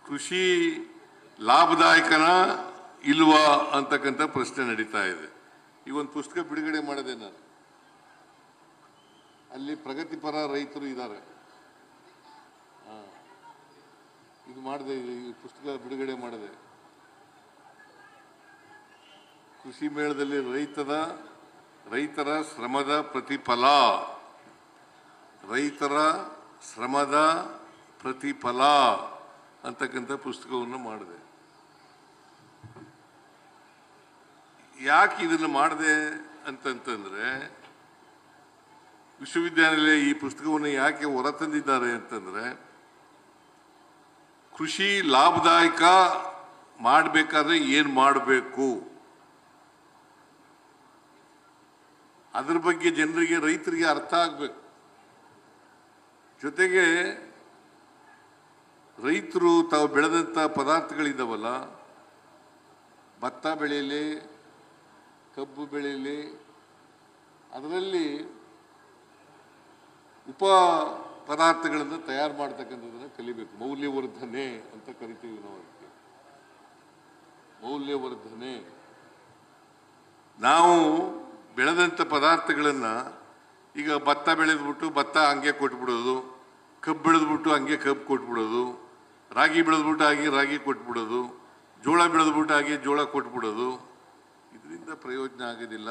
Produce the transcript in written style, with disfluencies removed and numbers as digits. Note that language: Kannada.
ಕೃಷಿ ಲಾಭದಾಯಕನ ಇಲ್ವಾ ಅಂತಕ್ಕಂಥ ಪ್ರಶ್ನೆ ನಡೀತಾ ಇದೆ. ಈ ಒಂದು ಪುಸ್ತಕ ಬಿಡುಗಡೆ ಮಾಡಿದೆ ನಾನು. ಅಲ್ಲಿ ಪ್ರಗತಿಪರ ರೈತರು ಇದ್ದಾರೆ. ಇದು ಮಾಡಿದೆ, ಈ ಪುಸ್ತಕ ಬಿಡುಗಡೆ ಮಾಡಿದೆ. ಕೃಷಿ ಮೇಳದಲ್ಲಿ ರೈತರ ಶ್ರಮದ ಪ್ರತಿಫಲ, ರೈತರ ಶ್ರಮದ ಪ್ರತಿಫಲ ಅಂತಕ್ಕಂಥ ಪುಸ್ತಕವನ್ನು ಮಾಡಿದೆ. ಯಾಕೆ ಇದನ್ನು ಮಾಡಿದೆ ಅಂತಂತಂದ್ರೆ, ವಿಶ್ವವಿದ್ಯಾನಿಲಯ ಈ ಪುಸ್ತಕವನ್ನು ಯಾಕೆ ಹೊರತಂದಿದ್ದಾರೆ ಅಂತಂದ್ರೆ, ಕೃಷಿ ಲಾಭದಾಯಕ ಮಾಡಬೇಕಾದ್ರೆ ಏನು ಮಾಡಬೇಕು, ಅದರ ಬಗ್ಗೆ ಜನರಿಗೆ, ರೈತರಿಗೆ ಅರ್ಥ ಆಗಬೇಕು. ಜೊತೆಗೆ ರೈತರು ತಾವು ಬೆಳೆದಂಥ ಪದಾರ್ಥಗಳಿದ್ದಾವಲ್ಲ, ಭತ್ತ ಬೆಳೆಯಲಿ, ಕಬ್ಬು ಬೆಳೆಯಲಿ, ಅದರಲ್ಲಿ ಉಪ ಪದಾರ್ಥಗಳನ್ನು ತಯಾರು ಮಾಡ್ತಕ್ಕಂಥದ್ದನ್ನು ಕಲಿಬೇಕು. ಮೌಲ್ಯವರ್ಧನೆ ಅಂತ ಕರಿತೀವಿ ನಾವು ಅದಕ್ಕೆ. ಮೌಲ್ಯವರ್ಧನೆ. ನಾವು ಬೆಳೆದಂಥ ಪದಾರ್ಥಗಳನ್ನು, ಈಗ ಭತ್ತ ಬೆಳೆದ್ಬಿಟ್ಟು ಭತ್ತ ಹಂಗೆ ಕೊಟ್ಬಿಡೋದು, ಕಬ್ಬು ಬೆಳೆದ್ಬಿಟ್ಟು ಹಂಗೆ ಕಬ್ಬು ಕೊಟ್ಬಿಡೋದು, ರಾಗಿ ಬೆಳೆದ್ಬಿಟ್ಟು ಹಾಗೆ ರಾಗಿ ಕೊಟ್ಬಿಡೋದು, ಜೋಳ ಬೆಳೆದ್ಬಿಟ್ಟು ಹಾಗೆ ಜೋಳ ಕೊಟ್ಬಿಡೋದು, ಇದರಿಂದ ಪ್ರಯೋಜನ ಆಗೋದಿಲ್ಲ.